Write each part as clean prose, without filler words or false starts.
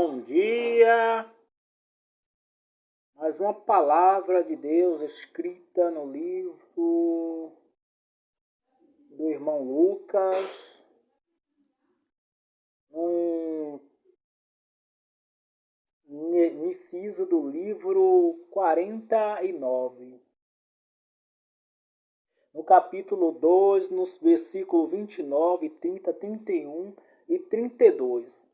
Bom dia! Mais uma palavra de Deus escrita no livro do irmão Lucas, no inciso do livro 49. No capítulo 2, nos versículos 29, 30, 31 e 32.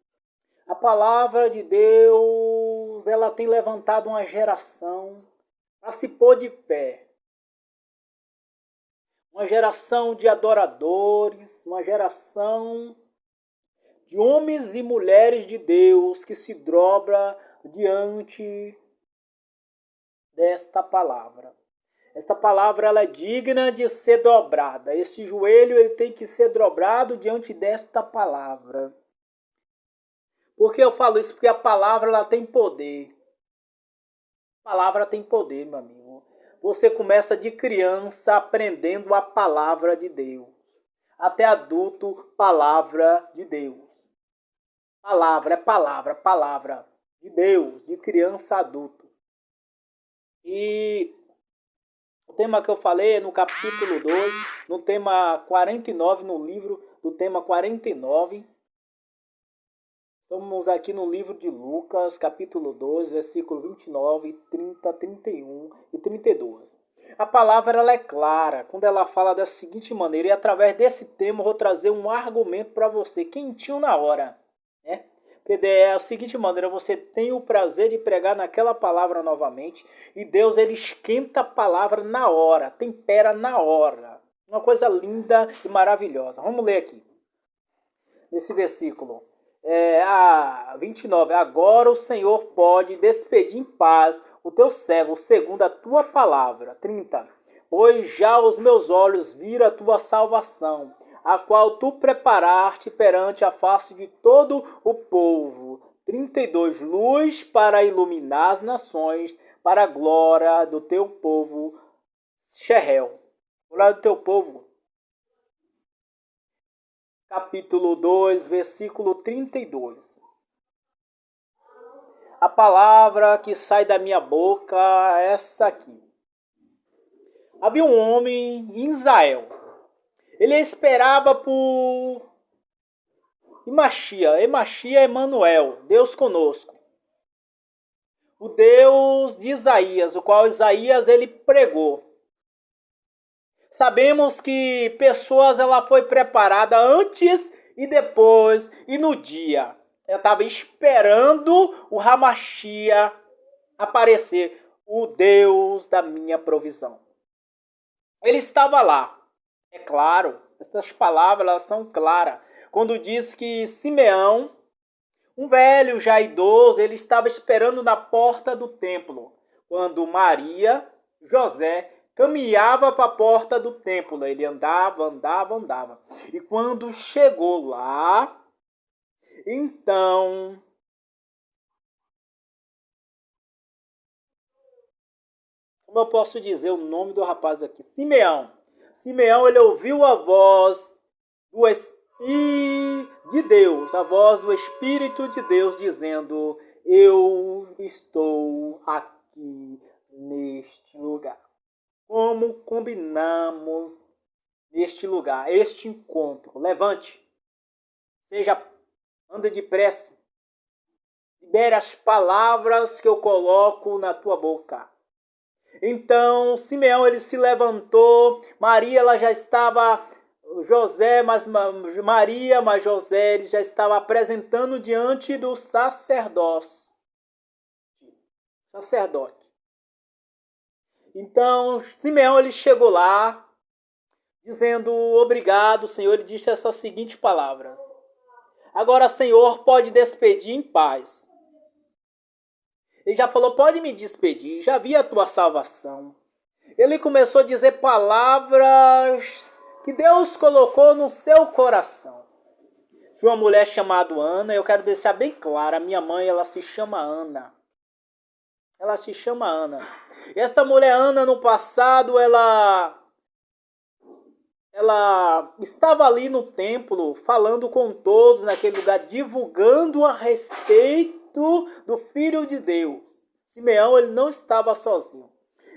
A palavra de Deus, ela tem levantado uma geração para se pôr de pé. Uma geração de adoradores, uma geração de homens e mulheres de Deus que se dobra diante desta palavra. Esta palavra ela é digna de ser dobrada. Esse joelho ele tem que ser dobrado diante desta palavra. Por que eu falo isso? Porque a palavra ela tem poder. A palavra tem poder, meu amigo. Você começa de criança aprendendo a palavra de Deus. Até adulto, palavra de Deus. Palavra é palavra de Deus, de criança a adulto. E o tema que eu falei é no capítulo 2, no tema 49, no livro do tema 49. Estamos aqui no livro de Lucas, capítulo 2, versículo 29, 30, 31 e 32. A palavra ela é clara quando ela fala da seguinte maneira, e através desse tema eu vou trazer um argumento para você, quentinho na hora. Né? Porque é a seguinte maneira, você tem o prazer de pregar naquela palavra novamente, e Deus ele esquenta a palavra na hora, tempera na hora. Uma coisa linda e maravilhosa. Vamos ler aqui, nesse versículo. 29. Agora o Senhor pode despedir em paz o teu servo, segundo a tua palavra. 30. Pois já os meus olhos viram a tua salvação, a qual tu preparaste perante a face de todo o povo. 32. Luz para iluminar as nações, para a glória do teu povo, Israel. Glória do teu povo. Capítulo 2, versículo 32. A palavra que sai da minha boca é essa aqui. Havia um homem em Israel. Ele esperava por Emachia, Emanuel, Deus conosco. O Deus de Isaías, o qual Isaías ele pregou. Sabemos que pessoas ela foi preparada antes e depois e no dia. Ela estava esperando o Hamashia aparecer, o Deus da minha provisão. Ele estava lá. É claro, essas palavras elas são claras. Quando diz que Simeão, um velho já idoso, ele estava esperando na porta do templo. Quando Maria, José, caminhava para a porta do templo. Ele andava. E quando chegou lá, então, como eu posso dizer o nome do rapaz aqui? Simeão. Simeão, ele ouviu a voz do Espírito de Deus, a voz do Espírito de Deus dizendo, eu estou aqui neste lugar. Como combinamos neste lugar, este encontro. Levante, anda depressa, libere as palavras que eu coloco na tua boca. Então, Simeão ele se levantou, Maria ela já estava, Maria, mas José ele já estava apresentando diante do sacerdote. Então, Simeão ele chegou lá, dizendo, obrigado, Senhor. Ele disse essas seguintes palavras. Agora, Senhor, pode despedir em paz. Ele já falou, pode me despedir, já vi a tua salvação. Ele começou a dizer palavras que Deus colocou no seu coração. Tinha uma mulher chamada Ana, eu quero deixar bem claro, a minha mãe ela se chama Ana. Ela se chama Ana. Esta mulher Ana no passado, ela estava ali no templo, falando com todos naquele lugar, divulgando a respeito fruto do Filho de Deus. Simeão, ele não estava sozinho.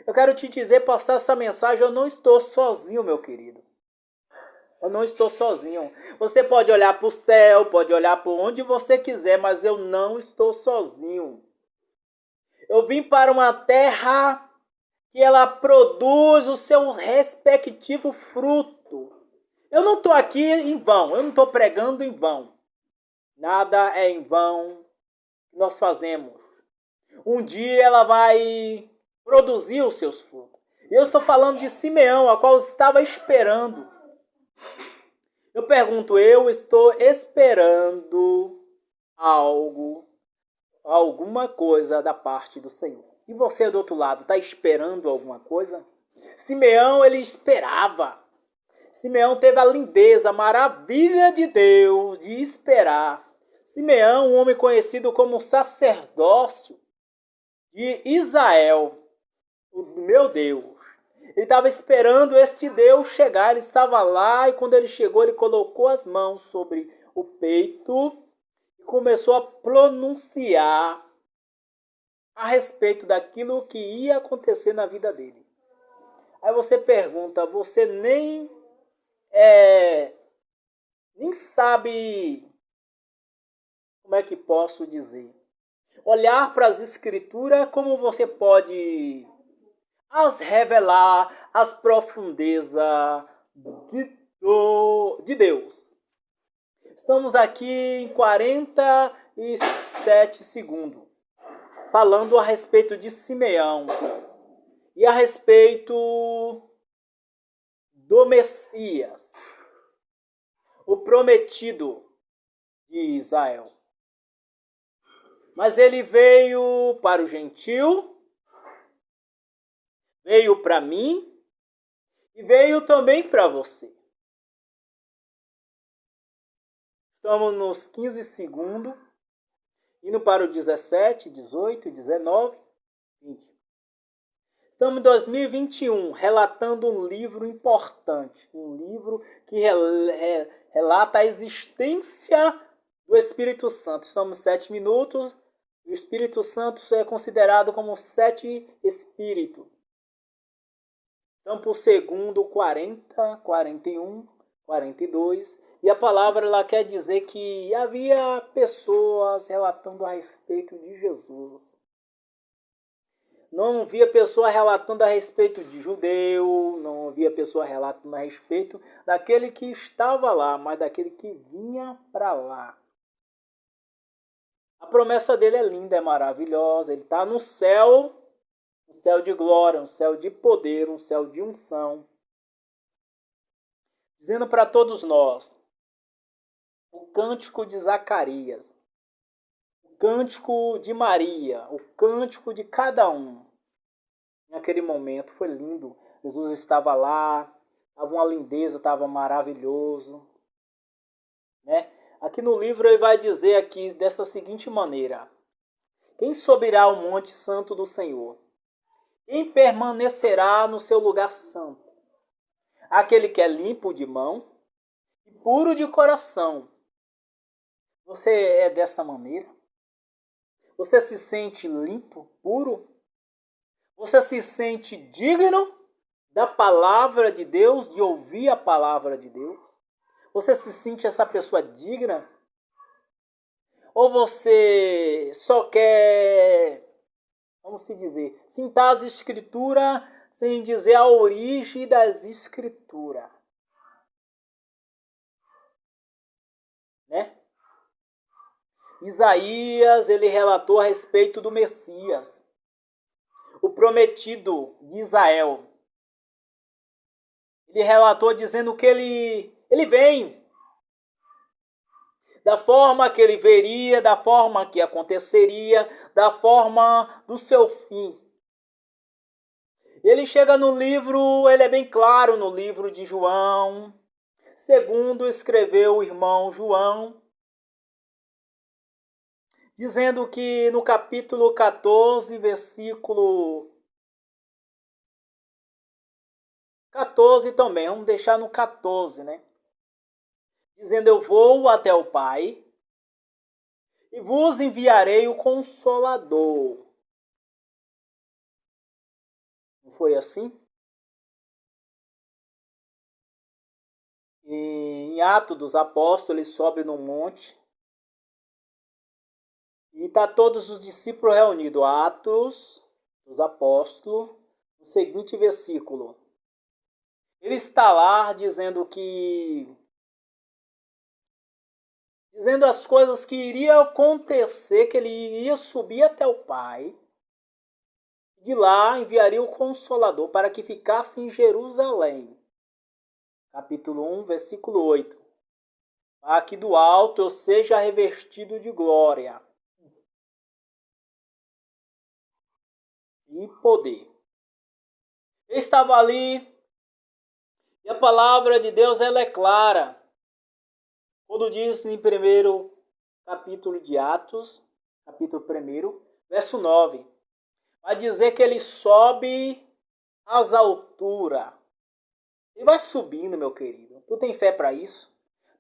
Eu quero te dizer, passar essa mensagem, eu não estou sozinho, meu querido. Eu não estou sozinho. Você pode olhar para o céu, pode olhar para onde você quiser, mas eu não estou sozinho. Eu vim para uma terra que ela produz o seu respectivo fruto. Eu não estou aqui em vão, eu não estou pregando em vão. Nada é em vão que nós fazemos. Um dia ela vai produzir os seus frutos. E eu estou falando de Simeão, a qual estava esperando. Eu pergunto, eu estou esperando algo, alguma coisa da parte do Senhor. E você do outro lado, está esperando alguma coisa? Simeão, ele esperava. Simeão teve a lindeza, a maravilha de Deus de esperar. Simeão, um homem conhecido como sacerdócio de Israel, o meu Deus. Ele estava esperando este Deus chegar, ele estava lá e quando ele chegou, ele colocou as mãos sobre o peito e começou a pronunciar a respeito daquilo que ia acontecer na vida dele. Aí você pergunta, você nem sabe, como é que posso dizer? Olhar para as escrituras, como você pode as revelar as profundezas de Deus. Estamos aqui em 47 segundos, falando a respeito de Simeão e a respeito do Messias, o prometido de Israel. Mas ele veio para o gentil, veio para mim e veio também para você. Estamos nos 15 segundos, indo para o 17, 18, 19, 20. Estamos em 2021, relatando um livro importante, um livro que relata a existência do Espírito Santo. Estamos em 7 minutos, o Espírito Santo é considerado como 7 espíritos. Então, por segundo, 40, 41, 42. E a palavra ela quer dizer que havia pessoas relatando a respeito de Jesus. Não havia pessoa relatando a respeito de judeu, não havia pessoa relatando a respeito daquele que estava lá, mas daquele que vinha para lá. A promessa dele é linda, é maravilhosa. Ele está no céu, um céu de glória, um céu de poder, um céu de unção. Dizendo para todos nós, o cântico de Zacarias, o cântico de Maria, o cântico de cada um. Naquele momento foi lindo. Jesus estava lá, estava uma lindeza, estava maravilhoso. Né? Aqui no livro ele vai dizer aqui dessa seguinte maneira: quem subirá ao monte santo do Senhor? Quem permanecerá no seu lugar santo? Aquele que é limpo de mão e puro de coração. Você é dessa maneira? Você se sente limpo, puro? Você se sente digno da palavra de Deus, de ouvir a palavra de Deus? Você se sente essa pessoa digna? Ou você só quer, vamos se dizer, citar as escrituras sem dizer a origem das escrituras? Né? Isaías, ele relatou a respeito do Messias, o prometido de Israel. Ele relatou dizendo que ele vem, da forma que ele veria, da forma que aconteceria, da forma do seu fim. Ele chega no livro, ele é bem claro no livro de João, segundo escreveu o irmão João, dizendo que no capítulo 14, versículo 14 também, vamos deixar no 14, né? Dizendo, eu vou até o Pai E vos enviarei o Consolador. Não foi assim? Em Atos dos Apóstolos, ele sobe no monte e está todos os discípulos reunidos. Atos dos Apóstolos, no seguinte versículo. Ele está lá dizendo as coisas que iriam acontecer, que ele iria subir até o Pai. De lá enviaria o Consolador para que ficasse em Jerusalém. Capítulo 1, versículo 8. Aqui do alto eu seja revestido de glória e poder. Eu estava ali e a palavra de Deus ela é clara. Quando diz em primeiro capítulo de Atos, capítulo 1, verso 9, vai dizer que ele sobe às alturas. Ele vai subindo, meu querido. Tu tem fé para isso?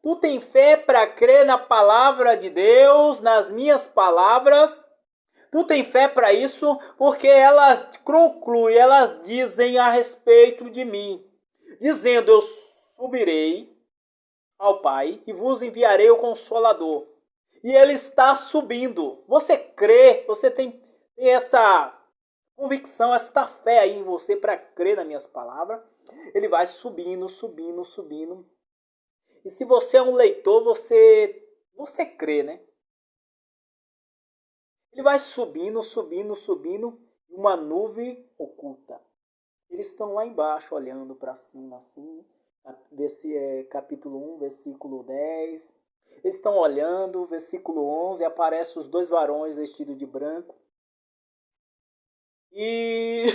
Tu tem fé para crer na palavra de Deus, nas minhas palavras? Tu tem fé para isso? Porque elas concluem, elas dizem a respeito de mim. Dizendo, eu subirei ao Pai e vos enviarei o Consolador. E ele está subindo. Você crê, você tem essa convicção, essa fé aí em você para crer nas minhas palavras. Ele vai subindo, subindo, subindo. E se você é um leitor, você crê, né? Ele vai subindo, subindo, subindo, e uma nuvem oculta. Eles estão lá embaixo, olhando para cima, assim. Capítulo 1, versículo 10. Eles estão olhando, versículo 11, aparecem os dois varões vestidos de branco. E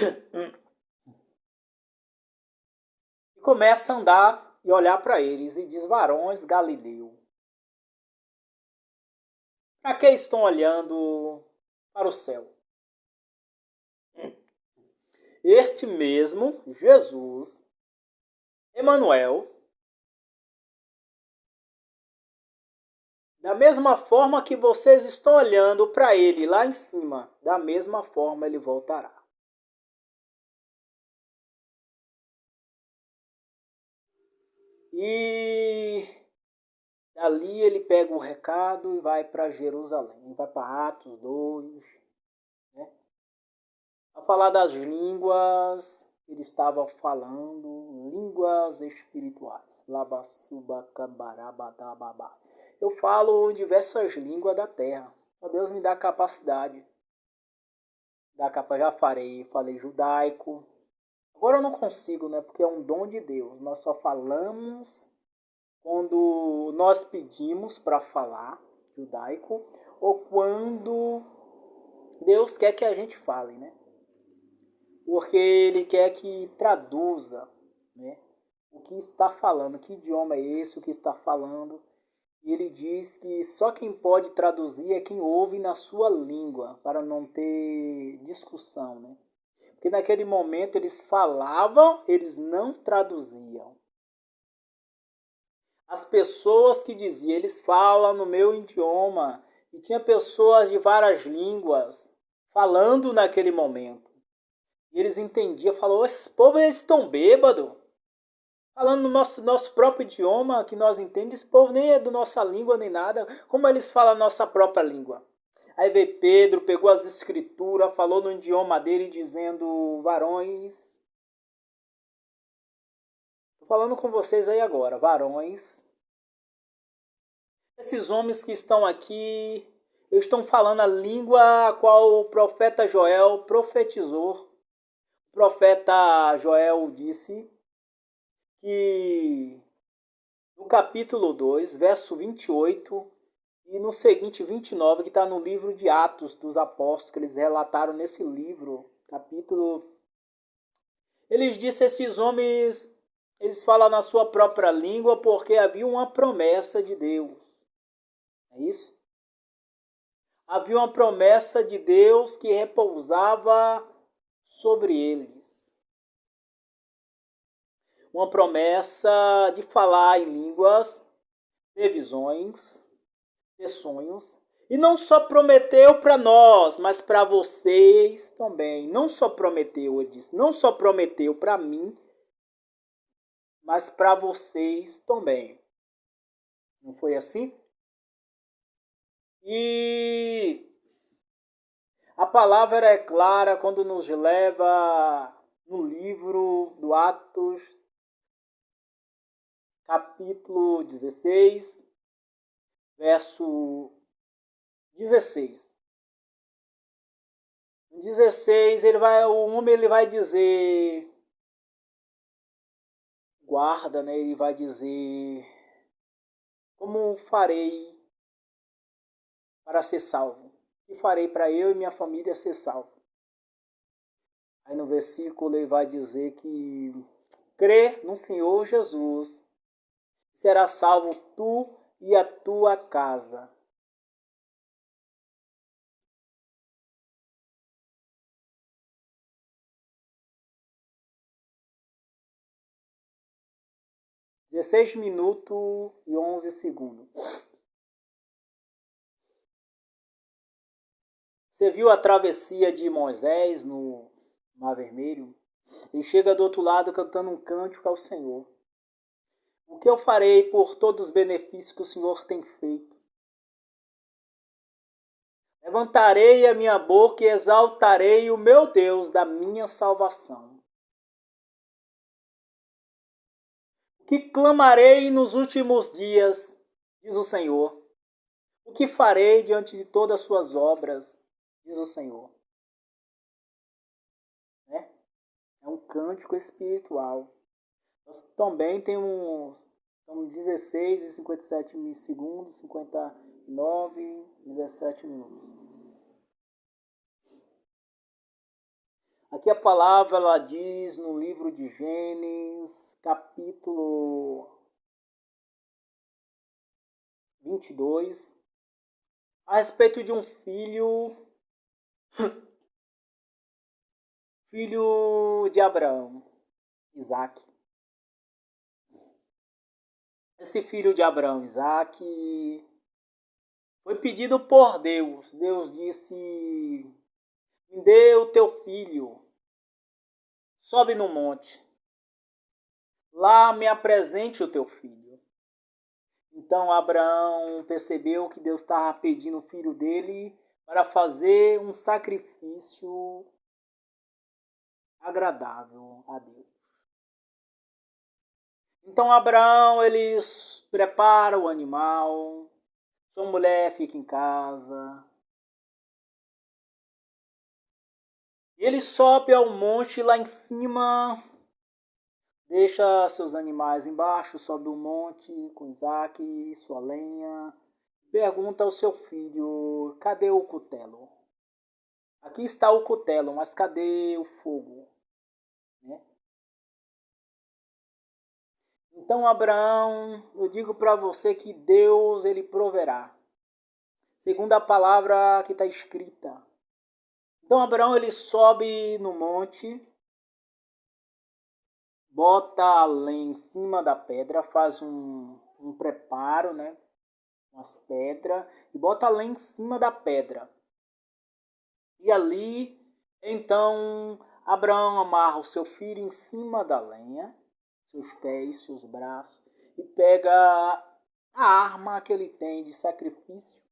começa a andar e olhar para eles e diz, varões Galileu, para que estão olhando para o céu? Este mesmo Jesus, Emanuel, da mesma forma que vocês estão olhando para ele lá em cima, da mesma forma ele voltará. E ali ele pega o recado e vai para Jerusalém, vai para Atos 2, né? A falar das línguas, ele estava falando línguas espirituais. Eu falo diversas línguas da terra. Só Deus me dá capacidade. Já falei judaico. Agora eu não consigo, né? Porque é um dom de Deus. Nós só falamos quando nós pedimos para falar judaico ou quando Deus quer que a gente fale, né? Porque Ele quer que traduza, né? O que está falando, que idioma é esse, o que está falando. E ele diz que só quem pode traduzir é quem ouve na sua língua, para não ter discussão, né? Porque naquele momento eles falavam, eles não traduziam. As pessoas que diziam, eles falam no meu idioma, e tinha pessoas de várias línguas falando naquele momento. E eles entendiam, falavam, esses povos eles estão bêbados. Falando no nosso próprio idioma, que nós entendemos, esse povo nem é da nossa língua nem nada, como eles falam a nossa própria língua? Aí veio Pedro, pegou as escrituras, falou no idioma dele, dizendo, varões, estou falando com vocês aí agora, varões, esses homens que estão aqui, eles estão falando a língua a qual o profeta Joel profetizou. O profeta Joel disse que no capítulo 2, verso 28 e no seguinte 29, que está no livro de Atos dos Apóstolos, que eles relataram nesse livro, capítulo. Eles disseram, esses homens, eles falam na sua própria língua porque havia uma promessa de Deus. É isso? Havia uma promessa de Deus que repousava sobre eles. Uma promessa de falar em línguas, ter visões, ter sonhos. E não só prometeu para nós, mas para vocês também. Não só prometeu, ele disse, não só prometeu para mim, mas para vocês também. Não foi assim? E a palavra é clara quando nos leva no livro do Atos, capítulo 16, verso 16. No 16, o homem ele vai dizer, guarda, né? Ele vai dizer, como farei para ser salvo? E farei para eu e minha família ser salvo? Aí no versículo ele vai dizer que crê no Senhor Jesus, será salvo tu e a tua casa. (16 minutos e 11 segundos). Você viu a travessia de Moisés no Mar Vermelho? Ele chega do outro lado cantando um cântico ao Senhor. O que eu farei por todos os benefícios que o Senhor tem feito? Levantarei a minha boca e exaltarei o meu Deus da minha salvação. O que clamarei nos últimos dias, diz o Senhor. O que farei diante de todas as suas obras, diz o Senhor. É um cântico espiritual. Nós também temos 16 e 57 segundos, 59, 17 minutos. Aqui a palavra ela diz no livro de Gênesis, capítulo 22, a respeito de um filho de Abraão, Isaac. Esse filho de Abraão, Isaac, foi pedido por Deus. Deus disse, me dê o teu filho, sobe no monte, lá me apresente o teu filho. Então Abraão percebeu que Deus estava pedindo o filho dele para fazer um sacrifício agradável a Deus. Então Abraão ele prepara o animal, sua mulher fica em casa. E ele sobe ao monte lá em cima, deixa seus animais embaixo, sobe o monte com Isaac e sua lenha. Pergunta ao seu filho, cadê o cutelo? Aqui está o cutelo, mas cadê o fogo? Né? Então Abraão, eu digo para você que Deus ele proverá. Segundo a palavra que está escrita. Então Abraão ele sobe no monte, bota a lenha em cima da pedra, faz um preparo, né? Umas pedras, e bota a lenha em cima da pedra. E ali, então, Abraão amarra o seu filho em cima da lenha, seus pés, seus braços, e pega a arma que ele tem de sacrifício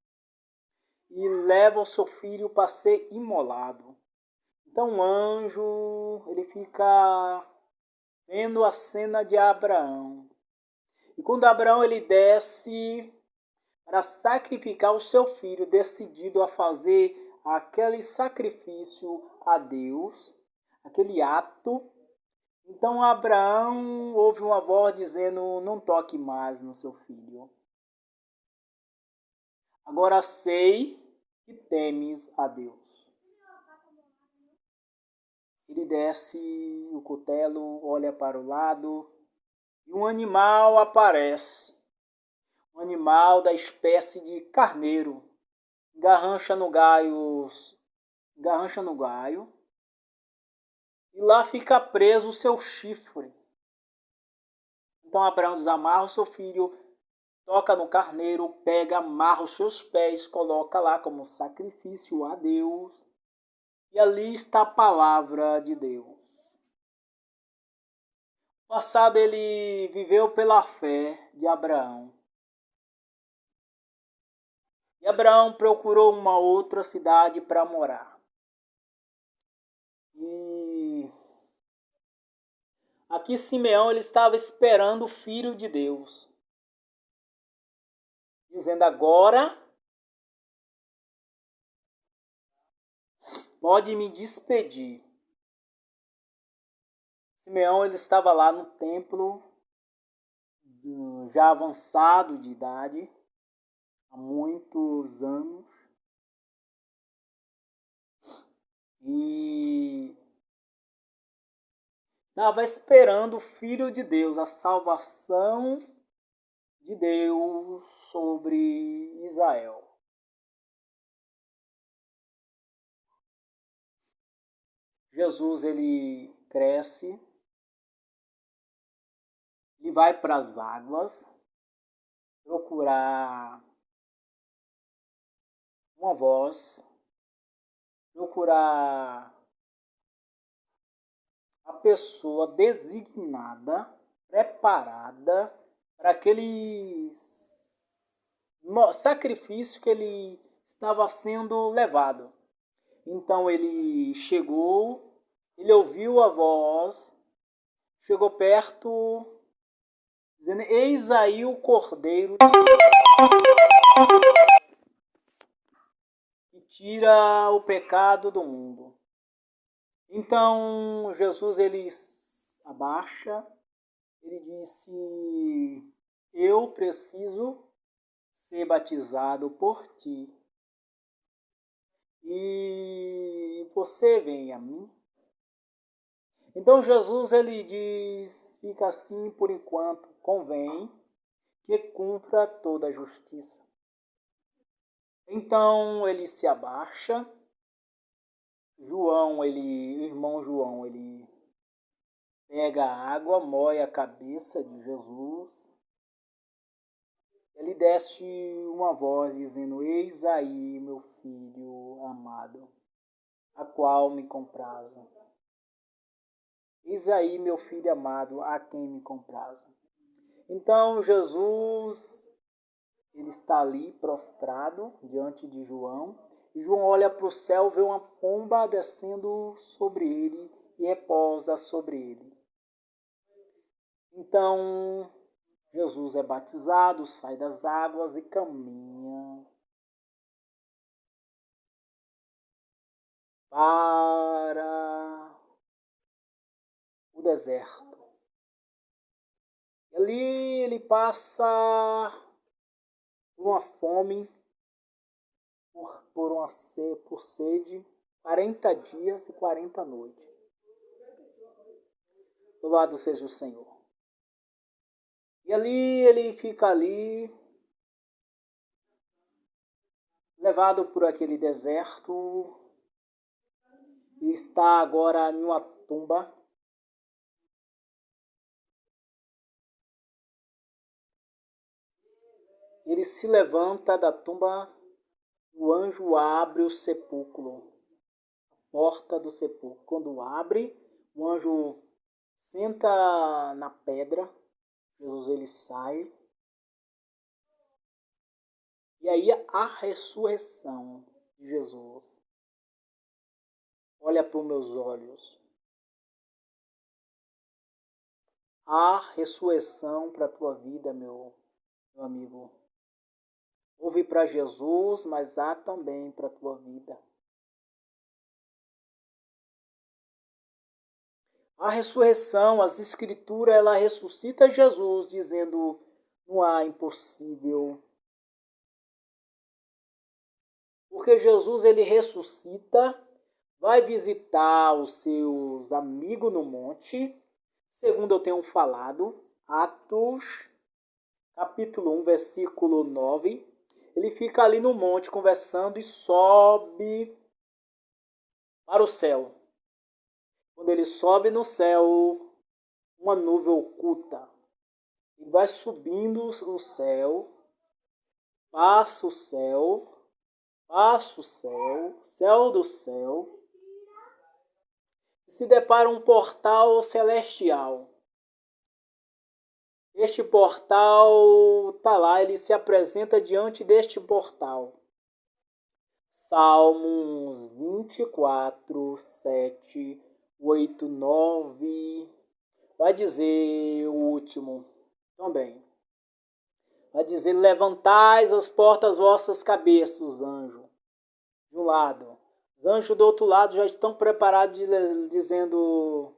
e leva o seu filho para ser imolado. Então o anjo, ele fica vendo a cena de Abraão. E quando Abraão ele desce para sacrificar o seu filho, decidido a fazer aquele sacrifício a Deus, aquele ato, então Abraão ouve uma voz dizendo, não toque mais no seu filho. Agora sei que temes a Deus. Ele desce o cutelo, olha para o lado e um animal aparece. Um animal da espécie de carneiro. Garrancha no gaio e lá fica preso o seu chifre. Então Abraão desamarra o seu filho, toca no carneiro, pega, amarra os seus pés, coloca lá como sacrifício a Deus. E ali está a palavra de Deus. No passado ele viveu pela fé de Abraão. E Abraão procurou uma outra cidade para morar. E aqui Simeão ele estava esperando o Filho de Deus. Dizendo agora, pode me despedir. Simeão ele estava lá no templo, já avançado de idade, há muitos anos. E estava esperando o Filho de Deus, a salvação de Deus sobre Israel. Jesus ele cresce, ele vai para as águas procurar uma voz, procurar a pessoa designada, preparada para aquele sacrifício que ele estava sendo levado. Então ele chegou, ele ouviu a voz, chegou perto, dizendo: Eis aí o Cordeiro que tira o pecado do mundo. Então Jesus ele abaixa, ele disse: Eu preciso ser batizado por ti. E você vem a mim? Então Jesus ele diz: fica assim por enquanto, convém que cumpra toda a justiça. Então ele se abaixa. o irmão João, ele pega a água, moe a cabeça de Jesus. Ele desce uma voz dizendo: Eis aí meu filho amado, a qual me comprazo. Eis aí meu filho amado, a quem me comprazo. Então Jesus, ele está ali prostrado diante de João. E João olha para o céu, vê uma pomba descendo sobre ele e repousa sobre ele. Então Jesus é batizado, sai das águas e caminha para o deserto. Ali ele passa por uma fome, por sede, 40 dias e 40 noites. Louvado seja o Senhor. E ali ele fica ali, levado por aquele deserto, e está agora em uma tumba. Ele se levanta da tumba, o anjo abre o sepulcro, a porta do sepulcro. Quando abre, o anjo senta na pedra, Jesus ele sai. E aí a ressurreição de Jesus. Olha para os meus olhos. Há ressurreição para a tua vida, meu amigo. Houve para Jesus, mas há também para a tua vida. A ressurreição, as escrituras, ela ressuscita Jesus, dizendo: não há impossível. Porque Jesus, ele ressuscita, vai visitar os seus amigos no monte, segundo eu tenho falado, Atos, capítulo 1, versículo 9. Ele fica ali no monte conversando e sobe para o céu. Quando ele sobe no céu, uma nuvem oculta. Ele vai subindo o céu, passa o céu, passa o céu, céu do céu, e se depara um portal celestial. Este portal está lá, ele se apresenta diante deste portal. Salmos 24, 7, 8, 9. Vai dizer o último também. Vai dizer: levantais as portas vossas cabeças, os anjos. De um lado. Os anjos do outro lado já estão preparados, dizendo: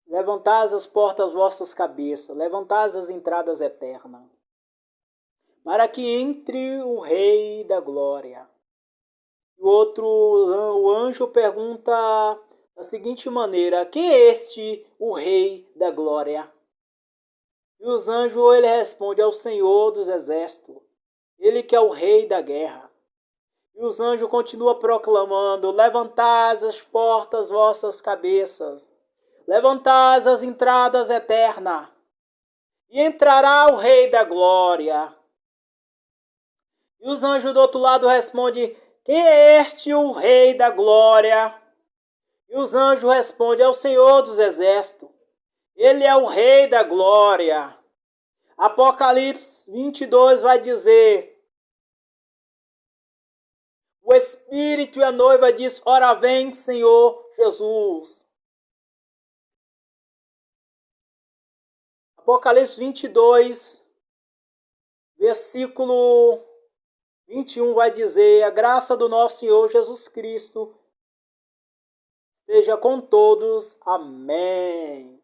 levantais as portas vossas cabeças, levantais as entradas eternas, para que entre o Rei da Glória. O anjo pergunta da seguinte maneira: quem é este, o Rei da Glória? E os anjos, ele responde: é o Senhor dos Exércitos, ele que é o Rei da guerra. E os anjos continuam proclamando: levantai as portas vossas cabeças, levantai as entradas eternas, e entrará o Rei da Glória. E os anjos do outro lado respondem: quem é este o Rei da Glória? E os anjos respondem: é o Senhor dos Exércitos, ele é o Rei da Glória. Apocalipse 22 vai dizer: o Espírito e a noiva diz: ora vem, Senhor Jesus. Apocalipse 22, versículo 21 vai dizer: a graça do nosso Senhor Jesus Cristo esteja com todos. Amém.